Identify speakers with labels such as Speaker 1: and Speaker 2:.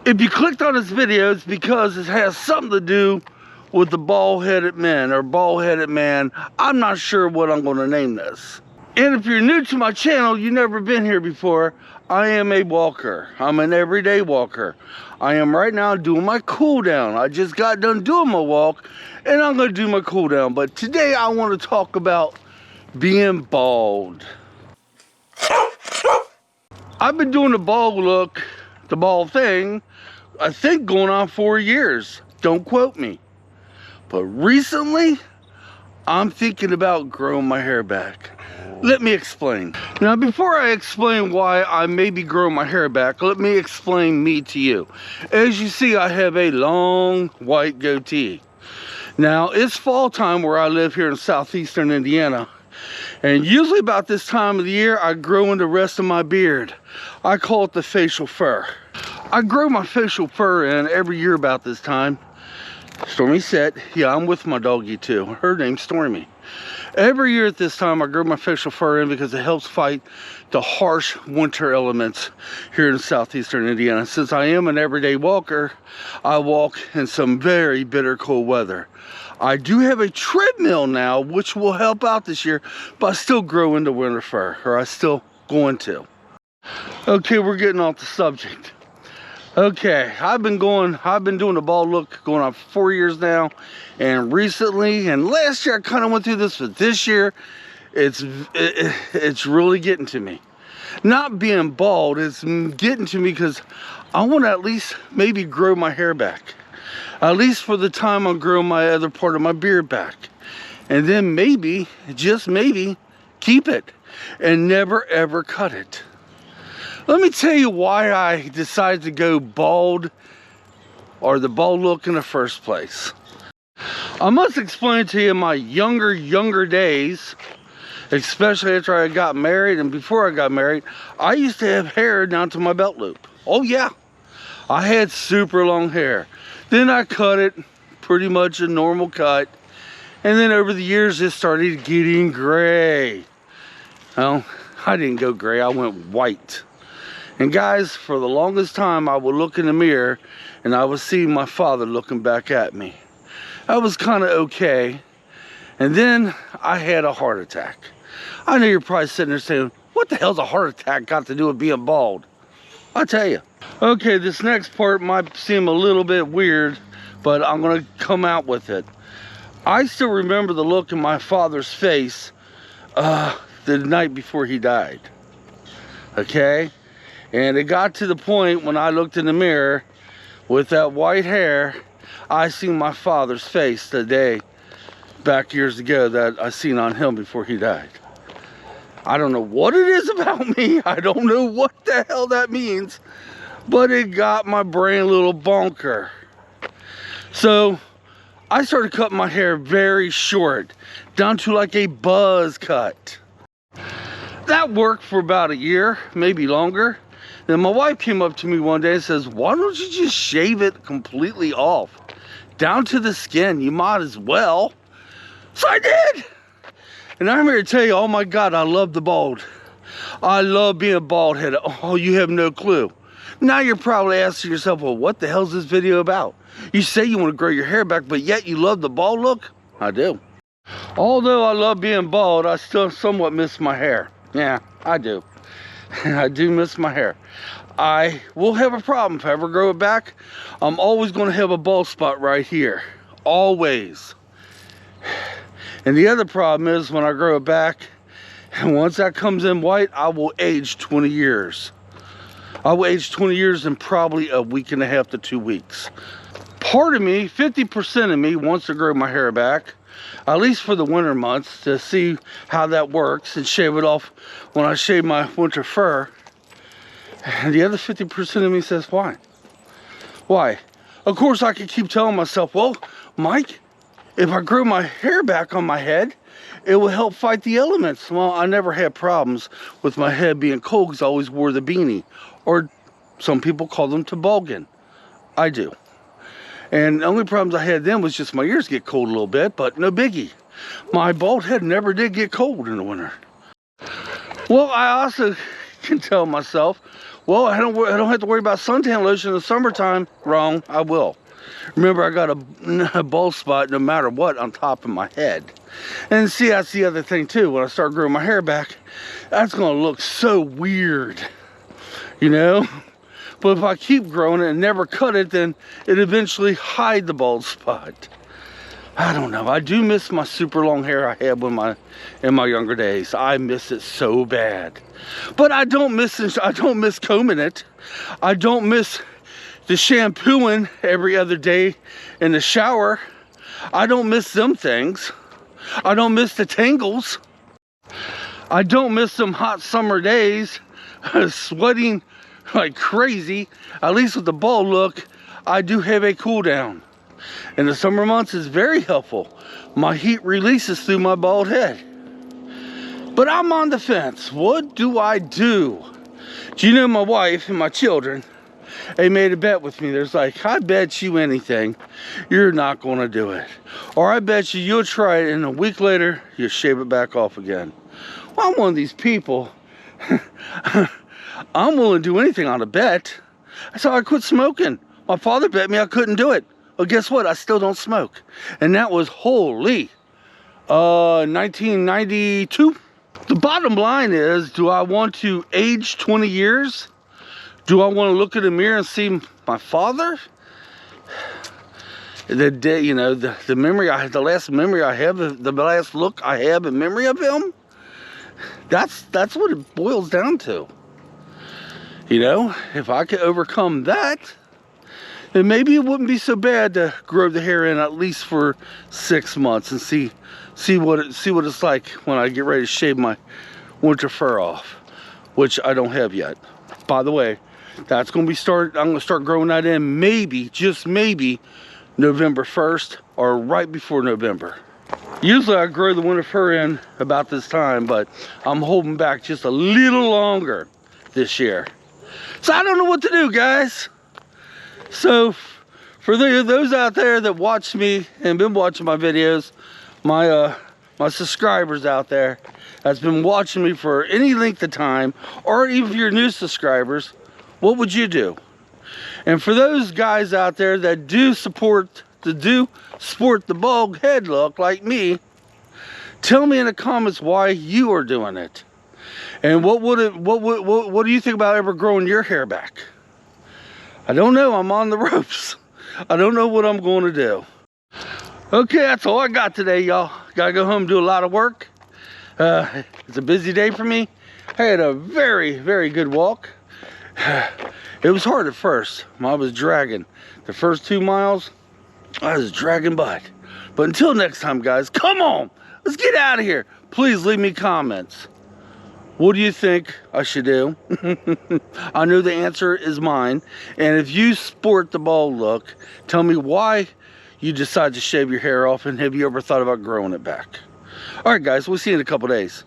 Speaker 1: If you clicked on this video, it's because it has something to do with the bald-headed men or bald-headed man. I'm not sure what I'm going to name this. And if you're new to my channel, you've never been here before, I am a walker. I'm an everyday walker. I am right now doing my cool down. I just got done doing my walk and I'm going to do my cool down. But today I want to talk about being bald. I've been doing the bald look, the bald thing, I think going on 4 years. Don't quote me. But recently, I'm thinking about growing my hair back. Let me explain. Now, before I explain why I may be growing my hair back, let me explain me to you. As you see, I have a long white goatee. Now, it's fall time where I live here in southeastern Indiana. And usually about this time of the year, I grow in the rest of my beard. I call it the facial fur. I grow my facial fur in every year about this time. Stormy said, yeah, I'm with my doggy too. Her name's Stormy. Every year at this time, I grow my facial fur in because it helps fight the harsh winter elements here in southeastern Indiana. Since I am an everyday walker, I walk in some very bitter cold weather. I do have a treadmill now, which will help out this year, but I still grow into winter fur, or I still going to. Okay, we're getting off the subject. Okay, I've been doing the bald look going on 4 years now, and recently and last year I kind of went through this, but this year it's really getting to me. Not being bald, it's getting to me because I want to at least maybe grow my hair back. At least for the time I'll grow my other part of my beard back. And then maybe, just maybe, keep it and never ever cut it. Let me tell you why I decided to go bald, or the bald look in the first place. I must explain to you my younger days, especially after I got married and before I got married. I used to have hair down to my belt loop. Oh yeah, I had super long hair. Then I cut it, pretty much a normal cut. And then over the years it started getting gray. Well, I didn't go gray, I went white. And guys, for the longest time, I would look in the mirror and I would see my father looking back at me. That was kind of okay. And then I had a heart attack. I know you're probably sitting there saying, what the hell's a heart attack got to do with being bald? I'll tell you. Okay, this next part might seem a little bit weird, but I'm going to come out with it. I still remember the look in my father's face the night before he died. Okay? And it got to the point when I looked in the mirror with that white hair, I seen my father's face the day back years ago that I seen on him before he died. I don't know what it is about me. I don't know what the hell that means, but it got my brain a little bonker. So I started cutting my hair very short, down to like a buzz cut. That worked for about a year, maybe longer. Then my wife came up to me one day and says, why don't you just shave it completely off? Down to the skin, you might as well. So I did. And I'm here to tell you, oh my God, I love the bald. I love being bald headed. Oh, you have no clue. Now you're probably asking yourself, well, what the hell's this video about? You say you want to grow your hair back, but yet you love the bald look? I do. Although I love being bald, I still somewhat miss my hair. Yeah, I do. I do miss my hair. I will have a problem if I ever grow it back. I'm always going to have a bald spot right here. Always. And the other problem is when I grow it back, and once that comes in white, I will age 20 years. I will age 20 years in probably a week and a half to 2 weeks. Part of me, 50% of me, wants to grow my hair back, at least for the winter months, to see how that works and shave it off when I shave my winter fur. And the other 50% of me says, why? Why? Of course, I could keep telling myself, well, Mike, if I grow my hair back on my head, it will help fight the elements. Well, I never had problems with my head being cold because I always wore the beanie. Or some people call them toboggan. I do. And the only problems I had then was just my ears get cold a little bit, but no biggie. My bald head never did get cold in the winter. Well, I also can tell myself, well, I don't have to worry about suntan lotion in the summertime. Wrong, I will. Remember, I got a bald spot no matter what on top of my head. And see, that's the other thing too. When I start growing my hair back, that's gonna look so weird, you know? But if I keep growing it and never cut it, then it eventually hide the bald spot. I don't know. I do miss my super long hair I had in my younger days. I miss it so bad. But I don't miss combing it. I don't miss the shampooing every other day in the shower. I don't miss them things. I don't miss the tangles. I don't miss them hot summer days sweating like crazy. At least with the bald look, I do have a cool down. In the summer months, it's very helpful. My heat releases through my bald head. But I'm on the fence. What do I do? Do you know my wife and my children, they made a bet with me. There's like, I bet you anything, you're not going to do it. Or I bet you'll try it and a week later, you'll shave it back off again. Well, I'm one of these people. I'm willing to do anything on a bet. That's how I quit smoking. My father bet me I couldn't do it. Well, guess what? I still don't smoke. And that was, holy, 1992. The bottom line is, do I want to age 20 years? Do I want to look in the mirror and see my father? The day, you know, the memory I had, the last memory I have, the last look I have in memory of him. That's what it boils down to. You know, if I could overcome that, then maybe it wouldn't be so bad to grow the hair in at least for 6 months and see what it's like when I get ready to shave my winter fur off, which I don't have yet. By the way, that's going to be I'm going to start growing that in maybe, just maybe, November 1st or right before November. Usually I grow the winter fur in about this time, but I'm holding back just a little longer this year. So I don't know what to do, guys. So for those out there that watch me and been watching my videos, my subscribers out there that's been watching me for any length of time, or even if you're new subscribers, what would you do? And for those guys out there that do sport the bald head look like me, tell me in the comments why you are doing it. And what do you think about ever growing your hair back? I don't know. I'm on the ropes. I don't know what I'm going to do. Okay, that's all I got today, y'all. Gotta go home and do a lot of work. It's a busy day for me. I had a very, very good walk. It was hard at first. I was dragging. The first 2 miles, I was dragging butt. But until next time, guys, come on. Let's get out of here. Please leave me comments. What do you think I should do? I know the answer is mine. And if you sport the bald look, tell me why you decide to shave your hair off, and have you ever thought about growing it back? All right, guys, we'll see you in a couple days.